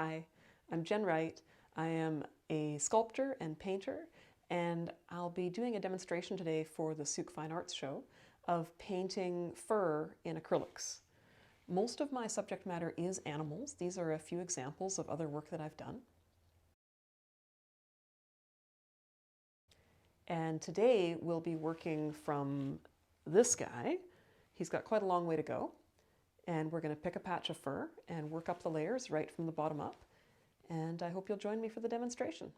Hi, I'm Jen Wright. I am a sculptor and painter, and I'll be doing a demonstration today for the Sooke Fine Arts show of painting fur in acrylics. Most of my subject matter is animals. These are a few examples of other work that I've done. And today we'll be working from this guy. He's got quite a long way to go. And we're going to pick a patch of fur and work up the layers right from the bottom up. And I hope you'll join me for the demonstration.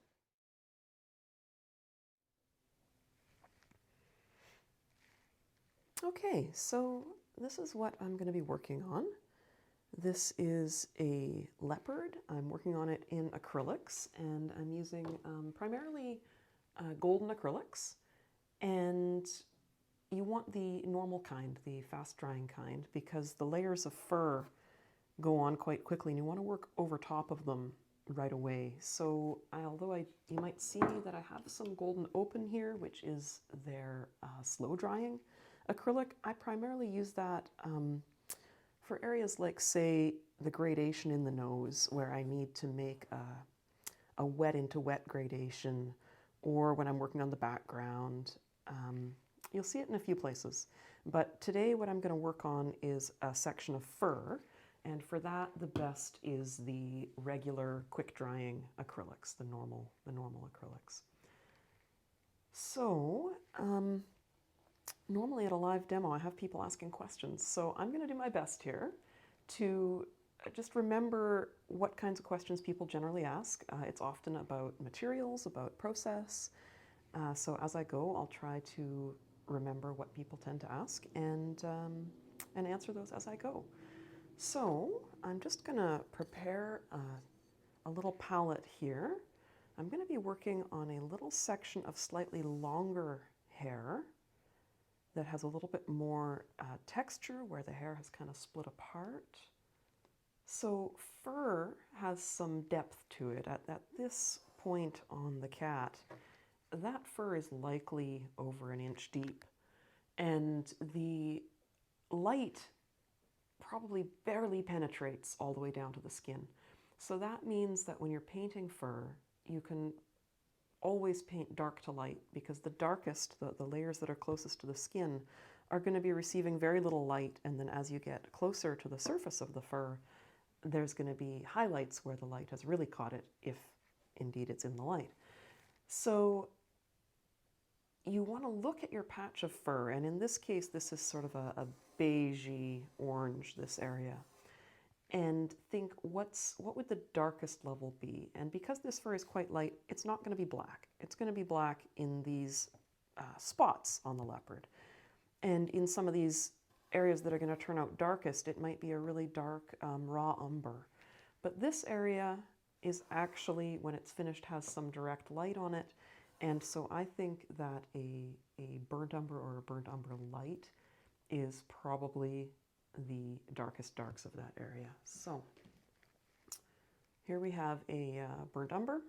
Okay, so this is what I'm going to be working on. This is a leopard. I'm working on it in acrylics, and I'm using primarily golden acrylics. And you want the normal kind, the fast-drying kind, because the layers of fur go on quite quickly, and you want to work over top of them right away. So although you might see that I have some golden open here, which is their slow-drying acrylic, I primarily use that for areas like, say, the gradation in the nose, where I need to make a wet into wet gradation, or when I'm working on the background. You'll see it in a few places. But today what I'm going to work on is a section of fur, and for that the best is the regular quick-drying acrylics, the normal acrylics. So, normally at a live demo I have people asking questions, so I'm going to do my best here to just remember what kinds of questions people generally ask. It's often about materials, about process. So as I go, I'll try to remember what people tend to ask and answer those as I go. So I'm just going to prepare a little palette here. I'm going to be working on a little section of slightly longer hair that has a little bit more texture, where the hair has kind of split apart. So fur has some depth to it. At this point on the cat, that fur is likely over an inch deep, and the light probably barely penetrates all the way down to the skin. So that means that when you're painting fur, you can always paint dark to light, because the darkest, the layers that are closest to the skin, are going to be receiving very little light, and then as you get closer to the surface of the fur, there's going to be highlights where the light has really caught it, if indeed it's in the light. So you want to look at your patch of fur, and in this case this is sort of a beigey orange, this area, and think what would the darkest level be. And because this fur is quite light, it's not going to be black. It's going to be black in these spots on the leopard, and in some of these areas that are going to turn out darkest, it might be a really dark raw umber. But this area is actually, when it's finished, has some direct light on it. And so I think that a burnt umber or a burnt umber light is probably the darkest darks of that area. So here we have a burnt umber.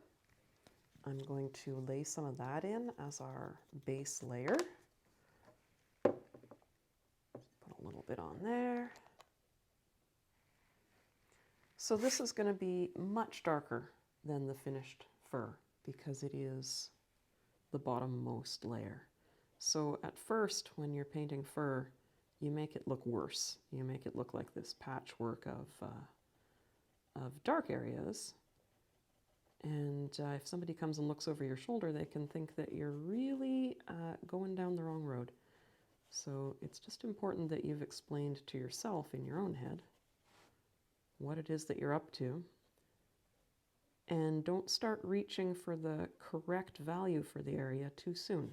I'm going to lay some of that in as our base layer. Put a little bit on there. So this is going to be much darker than the finished fur, because it is the bottommost layer. So at first, when you're painting fur, you make it look worse. You make it look like this patchwork of dark areas. And if somebody comes and looks over your shoulder, they can think that you're really going down the wrong road. So it's just important that you've explained to yourself in your own head what it is that you're up to. And don't start reaching for the correct value for the area too soon.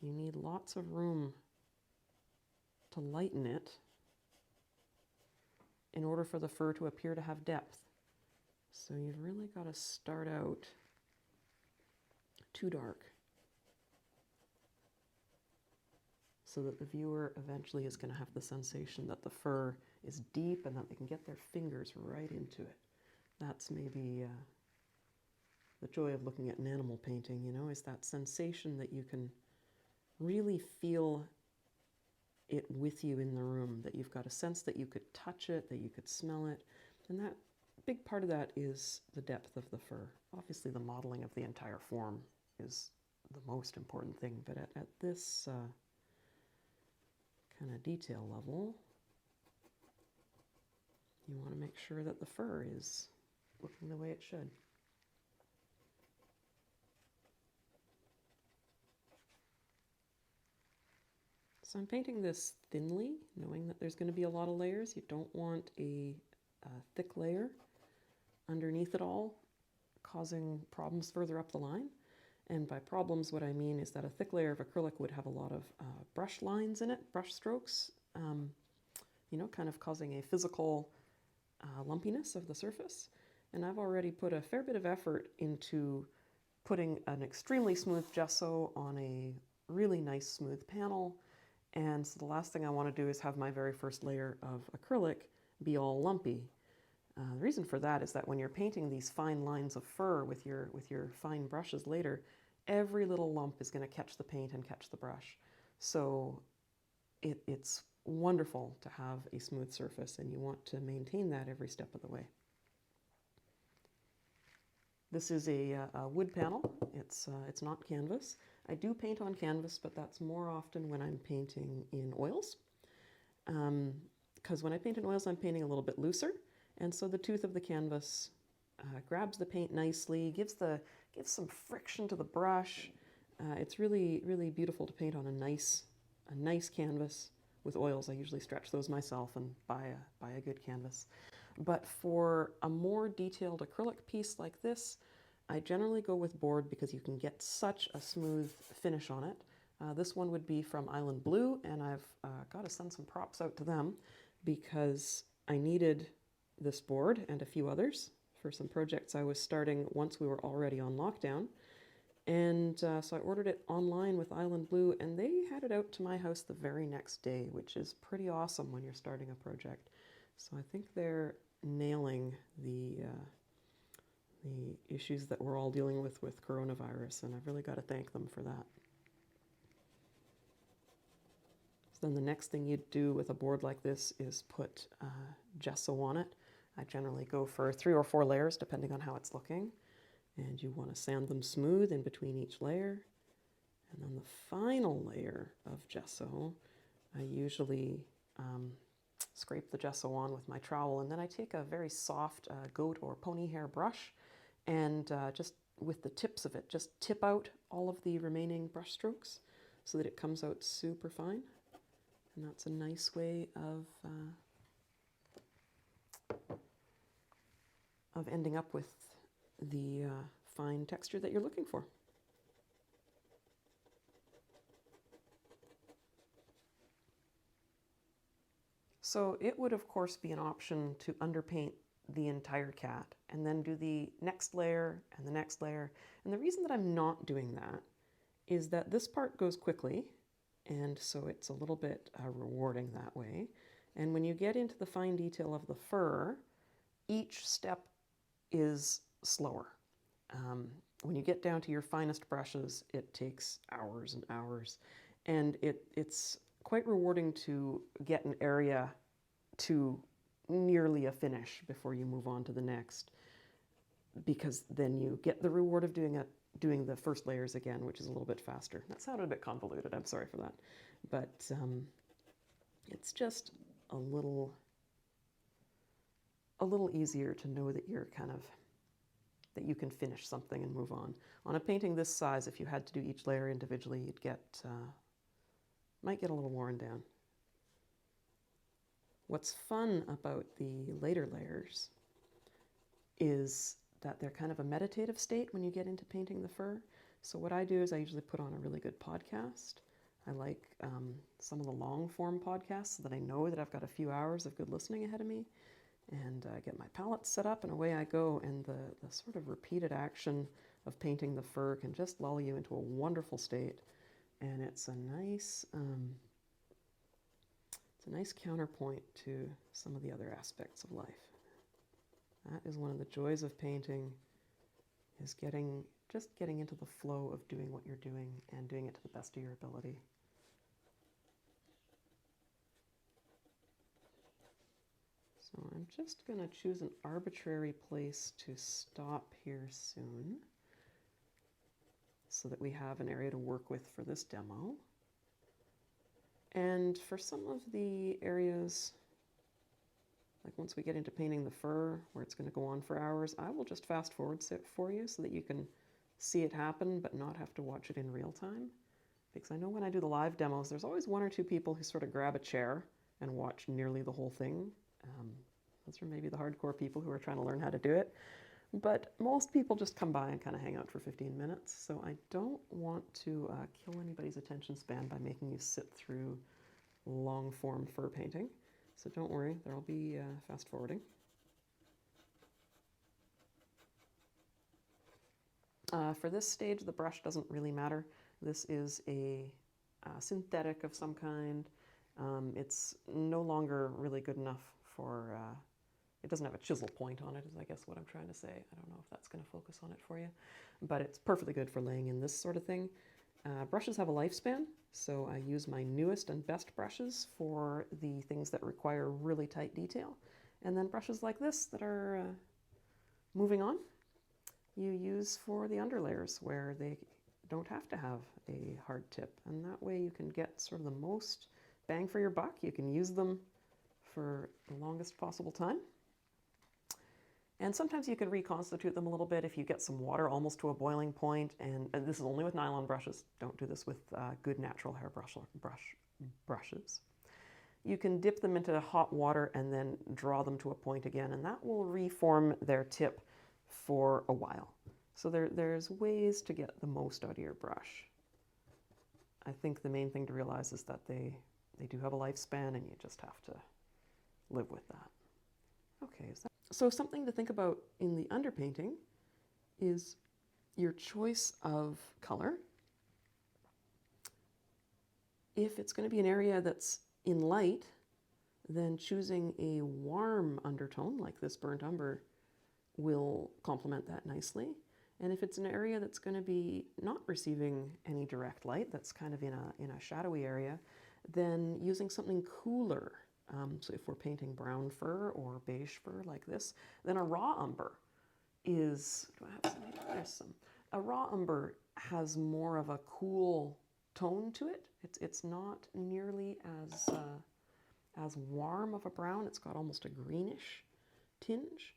You need lots of room to lighten it in order for the fur to appear to have depth. So you've really got to start out too dark, so that the viewer eventually is going to have the sensation that the fur is deep and that they can get their fingers right into it. That's maybe the joy of looking at an animal painting, you know, is that sensation that you can really feel it with you in the room, that you've got a sense that you could touch it, that you could smell it, and big part of that is the depth of the fur. Obviously, the modeling of the entire form is the most important thing, but at this kind of detail level, you want to make sure that the fur is looking the way it should. So I'm painting this thinly, knowing that there's going to be a lot of layers. You don't want a thick layer underneath it all, causing problems further up the line. And by problems, what I mean is that a thick layer of acrylic would have a lot of brush lines in it, brush strokes, you know, kind of causing a physical lumpiness of the surface. And I've already put a fair bit of effort into putting an extremely smooth gesso on a really nice smooth panel. And so the last thing I want to do is have my very first layer of acrylic be all lumpy. The reason for that is that when you're painting these fine lines of fur with your fine brushes later, every little lump is going to catch the paint and catch the brush. So it's wonderful to have a smooth surface, and you want to maintain that every step of the way. This is a wood panel. It's not canvas. I do paint on canvas, but that's more often when I'm painting in oils. Because when I paint in oils, I'm painting a little bit looser. And so the tooth of the canvas grabs the paint nicely, gives some friction to the brush. It's really, really beautiful to paint on a nice canvas. With oils, I usually stretch those myself and buy a good canvas. But for a more detailed acrylic piece like this, I generally go with board because you can get such a smooth finish on it. This one would be from Island Blue, and I've got to send some props out to them because I needed this board and a few others for some projects I was starting once we were already on lockdown. And so I ordered it online with Island Blue, and they had it out to my house the very next day, which is pretty awesome when you're starting a project. So I think they're nailing the issues that we're all dealing with coronavirus, and I've really got to thank them for that. So then the next thing you'd do with a board like this is put gesso on it. I generally go for 3 or 4 layers, depending on how it's looking. And you want to sand them smooth in between each layer. And then the final layer of gesso, I usually scrape the gesso on with my trowel, and then I take a very soft goat or pony hair brush and just with the tips of it, just tip out all of the remaining brush strokes so that it comes out super fine. And that's a nice way of ending up with the fine texture that you're looking for. So it would, of course, be an option to underpaint the entire cat and then do the next layer and the next layer. And the reason that I'm not doing that is that this part goes quickly, and so it's a little bit rewarding that way. And when you get into the fine detail of the fur, each step is slower. When you get down to your finest brushes, it takes hours and hours. And it's quite rewarding to get an area to nearly a finish before you move on to the next, because then you get the reward of doing the first layers again, which is a little bit faster. That sounded a bit convoluted, I'm sorry for that. But it's just a little easier to know that you're that you can finish something and move on. On a painting this size, if you had to do each layer individually, you'd might get a little worn down. What's fun about the later layers is that they're kind of a meditative state when you get into painting the fur. So what I do is I usually put on a really good podcast. I like some of the long form podcasts so that I know that I've got a few hours of good listening ahead of me. And I get my palette set up and away I go. And the sort of repeated action of painting the fur can just lull you into a wonderful state. And it's a nice counterpoint to some of the other aspects of life. That is one of the joys of painting, is just getting into the flow of doing what you're doing and doing it to the best of your ability. So I'm just going to choose an arbitrary place to stop here soon so that we have an area to work with for this demo. And for some of the areas, like once we get into painting the fur, where it's going to go on for hours, I will just fast forward it for you so that you can see it happen but not have to watch it in real time. Because I know when I do the live demos, there's always one or two people who sort of grab a chair and watch nearly the whole thing. Those are maybe the hardcore people who are trying to learn how to do it. But most people just come by and kind of hang out for 15 minutes. So I don't want to kill anybody's attention span by making you sit through long form fur painting. So don't worry, there'll be fast forwarding. For this stage, the brush doesn't really matter. This is a synthetic of some kind. It's no longer really good enough for, it doesn't have a chisel point on it, is I guess what I'm trying to say. I don't know if that's going to focus on it for you, but it's perfectly good for laying in this sort of thing. Brushes have a lifespan, so I use my newest and best brushes for the things that require really tight detail. And then brushes like this that are moving on, you use for the underlayers where they don't have to have a hard tip. And that way you can get sort of the most bang for your buck. You can use them for the longest possible time. And sometimes you can reconstitute them a little bit if you get some water almost to a boiling point. And this is only with nylon brushes. Don't do this with good natural hair brushes. You can dip them into hot water and then draw them to a point again, and that will reform their tip for a while. So there's ways to get the most out of your brush. I think the main thing to realize is that they do have a lifespan, and you just have to live with that. Okay, so something to think about in the underpainting is your choice of color. If it's going to be an area that's in light, then choosing a warm undertone like this burnt umber will complement that nicely. And if it's an area that's going to be not receiving any direct light, that's kind of in a shadowy area, then using something cooler. So if we're painting brown fur or beige fur like this, then a raw umber is, do I have some here? There's some. A raw umber has more of a cool tone to it. It's not nearly as warm of a brown. It's got almost a greenish tinge.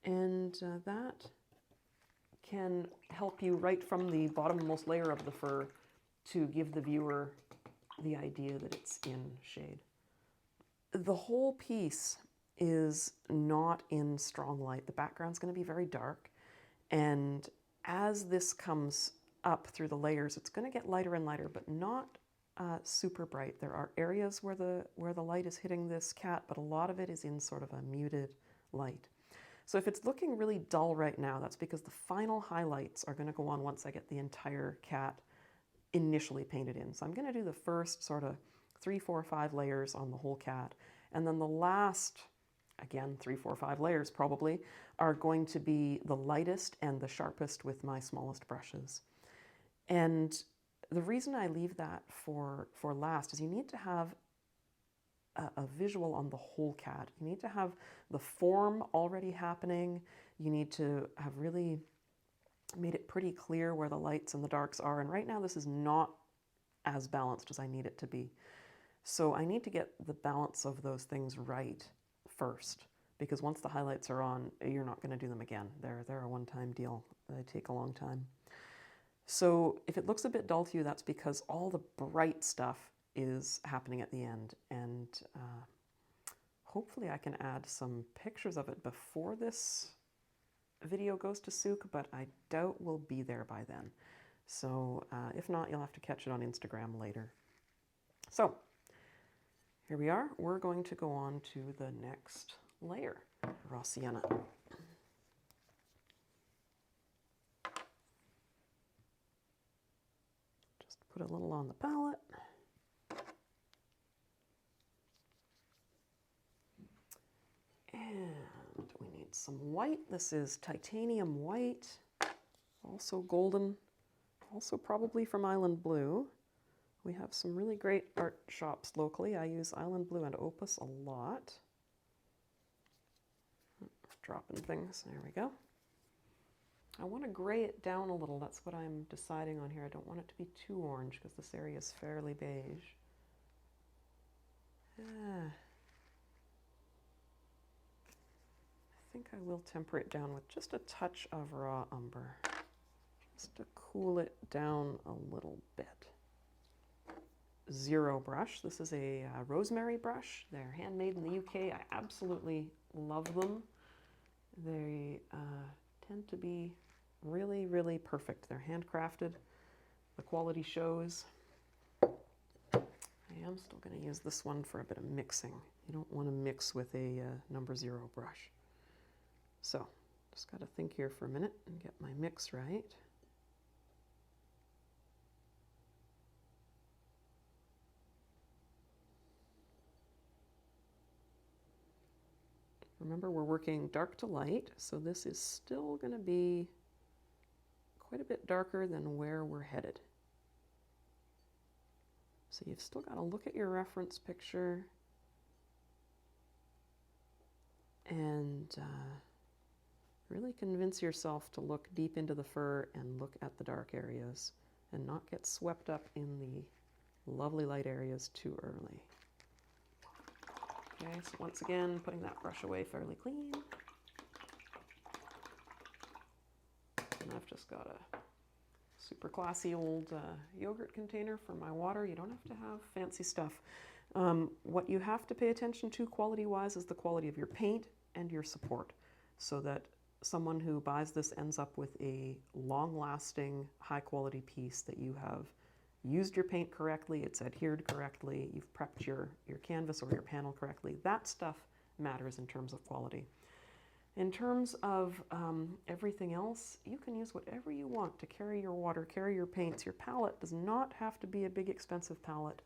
And that can help you right from the bottommost layer of the fur to give the viewer the idea that it's in shade. The whole piece is not in strong light. The background's going to be very dark, and as this comes up through the layers, it's going to get lighter and lighter, but not super bright. There are areas where the light is hitting this cat, but a lot of it is in sort of a muted light. So if it's looking really dull right now, that's because the final highlights are going to go on once I get the entire cat initially painted in. So I'm going to do the first sort of 3, 4, 5 layers on the whole cat. And then the last, again, 3, 4, 5 layers probably, are going to be the lightest and the sharpest with my smallest brushes. And the reason I leave that for last is you need to have a visual on the whole cat. You need to have the form already happening. You need to have really made it pretty clear where the lights and the darks are. And right now this is not as balanced as I need it to be. So I need to get the balance of those things right first, because once the highlights are on, you're not going to do them again. They're a one-time deal. They take a long time. So if it looks a bit dull to you, that's because all the bright stuff is happening at the end. And hopefully I can add some pictures of it before this video goes to Sooke, but I doubt we'll be there by then. So if not, you'll have to catch it on Instagram later. So here we are. We're going to go on to the next layer, raw sienna. Just put a little on the palette. And we need some white. This is titanium white, also golden, also probably from Island Blue. We have some really great art shops locally. I use Island Blue and Opus a lot. dropping things. There we go. I want to gray it down a little. That's what I'm deciding on here. I don't want it to be too orange because this area is fairly beige. I think I will temper it down with just a touch of raw umber, just to cool it down a little bit. Zero brush. This is a rosemary brush. They're handmade in the UK. I absolutely love them. They tend to be really, really perfect. They're handcrafted. The quality shows. I am still going to use this one for a bit of mixing. You don't want to mix with a number 0 brush. So, just got to think here for a minute and get my mix right. Remember, we're working dark to light, so this is still going to be quite a bit darker than where we're headed. So you've still got to look at your reference picture and really convince yourself to look deep into the fur and look at the dark areas and not get swept up in the lovely light areas too early. Okay, so once again, putting that brush away fairly clean. And I've just got a super classy old yogurt container for my water. You don't have to have fancy stuff. What you have to pay attention to quality-wise is the quality of your paint and your support, so that someone who buys this ends up with a long-lasting, high-quality piece that you have used your paint correctly, it's adhered correctly, you've prepped your canvas or your panel correctly. That stuff matters in terms of quality. In terms of everything else, you can use whatever you want to carry your water, carry your paints. Your palette does not have to be a big expensive palette.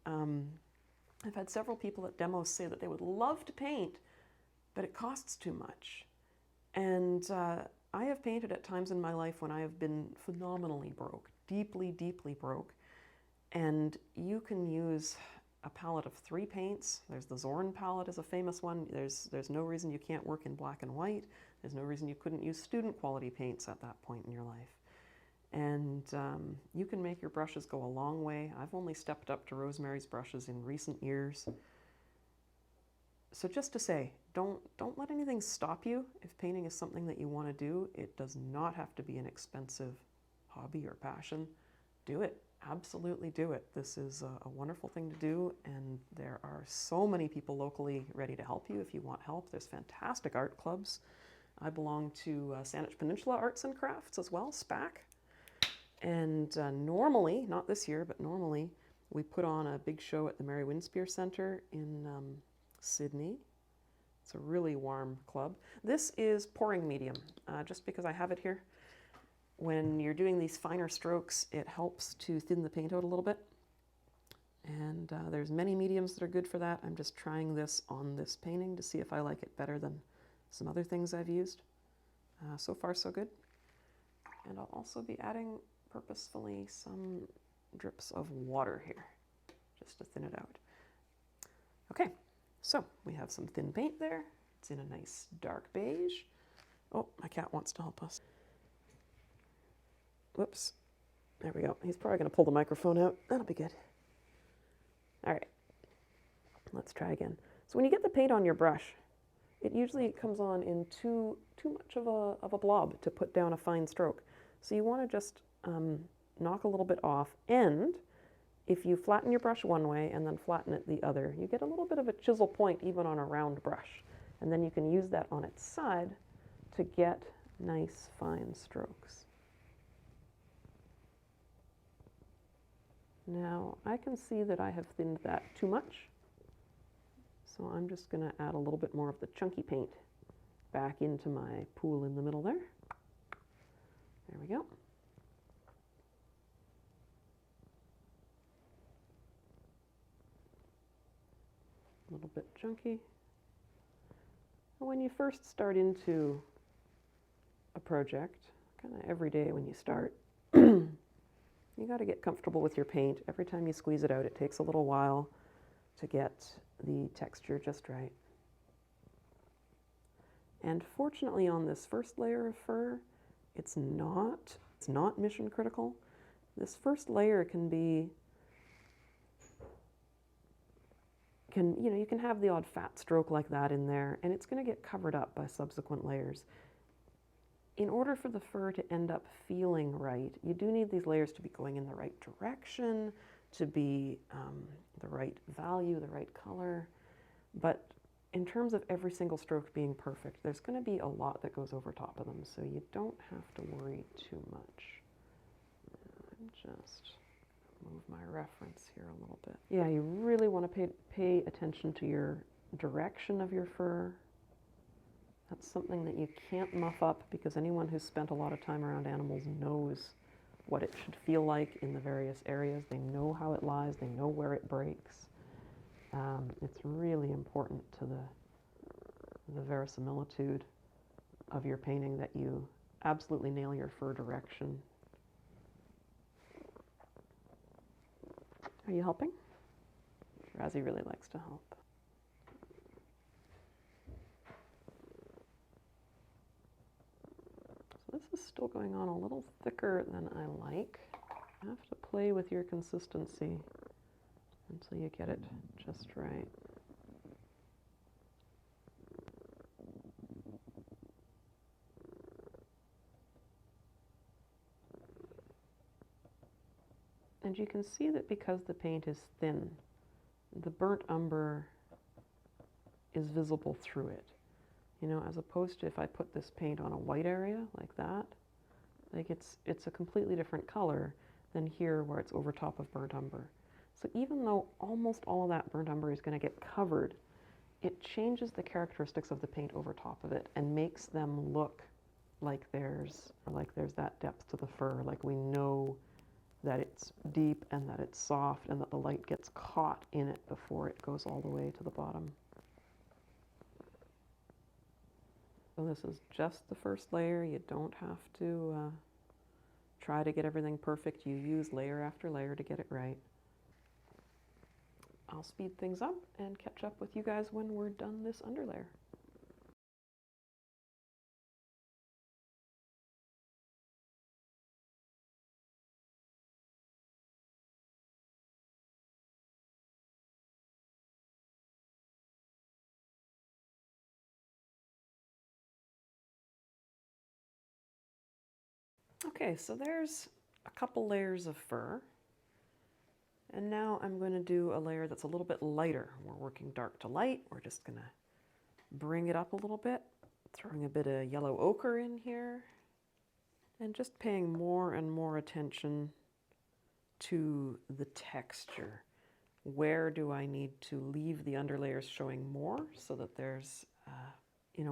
I've had several people at demos say that they would love to paint, but it costs too much. And I have painted at times in my life when I have been phenomenally broke, deeply, deeply broke. And you can use a palette of 3 paints. There's the Zorn palette is a famous one. There's no reason you can't work in black and white. There's no reason you couldn't use student quality paints at that point in your life. And you can make your brushes go a long way. I've only stepped up to Rosemary's brushes in recent years. So just to say, don't let anything stop you. If painting is something that you want to do, it does not have to be an expensive hobby or passion. Do it. Absolutely do it. This is a wonderful thing to do, and there are so many people locally ready to help you if you want help. There's fantastic art clubs. I belong to Saanich Peninsula Arts and Crafts as well, SPAC. And normally, not this year, but normally, we put on a big show at the Mary Winspear Centre in Sydney. It's a really warm club. This is pouring medium, just because I have it here. When you're doing these finer strokes, it helps to thin the paint out a little bit. And there's many mediums that are good for that. I'm just trying this on this painting to see if I like it better than some other things I've used. So far, so good. And I'll also be adding purposefully some drips of water here, just to thin it out. Okay, so we have some thin paint there. It's in a nice dark beige. Oh, my cat wants to help us. Whoops, there we go. He's probably going to pull the microphone out. That'll be good. All right, let's try again. So when you get the paint on your brush, it usually comes on in too much of a blob to put down a fine stroke. So you want to just knock a little bit off, and if you flatten your brush one way and then flatten it the other, you get a little bit of a chisel point even on a round brush. And then you can use that on its side to get nice fine strokes. Now, I can see that I have thinned that too much, so I'm just going to add a little bit more of the chunky paint back into my pool in the middle there. There we go. A little bit chunky. When you first start into a project, kind of every day when you start, you got to get comfortable with your paint. Every time you squeeze it out, it takes a little while to get the texture just right. And fortunately on this first layer of fur, it's not mission critical. This first layer can be, you can have the odd fat stroke like that in there, and it's going to get covered up by subsequent layers. In order for the fur to end up feeling right, you do need these layers to be going in the right direction, to be the right value, the right color. But in terms of every single stroke being perfect, there's going to be a lot that goes over top of them, so you don't have to worry too much. I'm just move my reference here a little bit. Yeah, you really want to pay attention to your direction of your fur. That's something that you can't muff up, because anyone who's spent a lot of time around animals knows what it should feel like in the various areas. They know how it lies, they know where it breaks. It's really important to the verisimilitude of your painting that you absolutely nail your fur direction. Are you helping? Razzie really likes to help. So this is still going on a little thicker than I like. You have to play with your consistency until you get it just right. And you can see that because the paint is thin, the burnt umber is visible through it. You know, as opposed to if I put this paint on a white area like that, like it's a completely different color than here where it's over top of burnt umber. So even though almost all of that burnt umber is going to get covered, it changes the characteristics of the paint over top of it and makes them look like there's that depth to the fur, like we know that it's deep and that it's soft and that the light gets caught in it before it goes all the way to the bottom. So this is just the first layer. You don't have to try to get everything perfect. You use layer after layer to get it right. I'll speed things up and catch up with you guys when we're done this underlayer. Okay, so there's a couple layers of fur. And now I'm going to do a layer that's a little bit lighter. We're working dark to light. We're just going to bring it up a little bit, throwing a bit of yellow ochre in here, and just paying more and more attention to the texture. Where do I need to leave the underlayers showing more so that there's,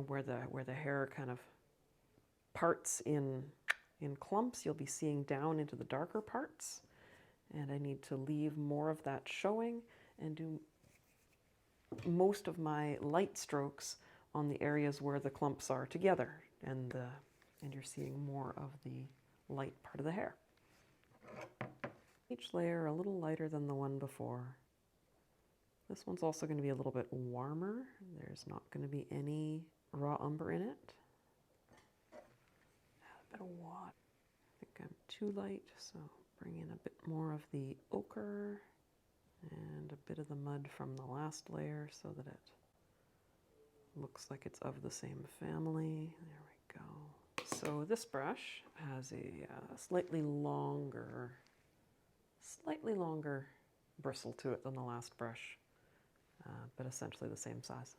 where the hair kind of parts in clumps, you'll be seeing down into the darker parts. And I need to leave more of that showing and do most of my light strokes on the areas where the clumps are together, and you're seeing more of the light part of the hair. Each layer a little lighter than the one before. This one's also going to be a little bit warmer. There's not going to be any raw umber in it. Add a bit of water. I think I'm too light, so bring in a bit more of the ochre and a bit of the mud from the last layer so that it looks like it's of the same family. There we go. So this brush has a slightly longer bristle to it than the last brush, but essentially the same size.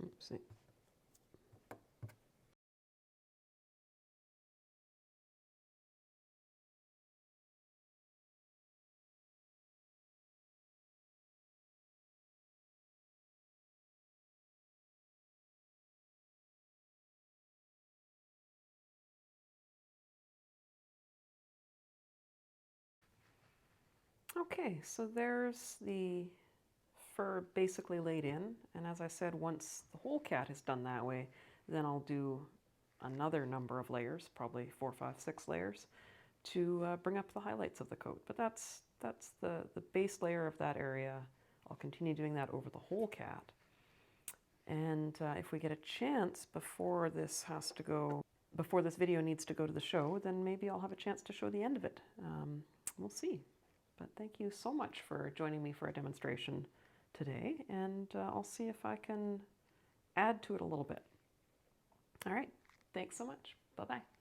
Oopsie. Okay, so there's the fur basically laid in, and as I said, once the whole cat is done that way, then I'll do another number of layers, probably 4, 5, 6 layers, to bring up the highlights of the coat. But that's the base layer of that area. I'll continue doing that over the whole cat. And if we get a chance before this video needs to go to the show, then maybe I'll have a chance to show the end of it. We'll see. But thank you so much for joining me for a demonstration today, and I'll see if I can add to it a little bit. All right, thanks so much. Bye-bye.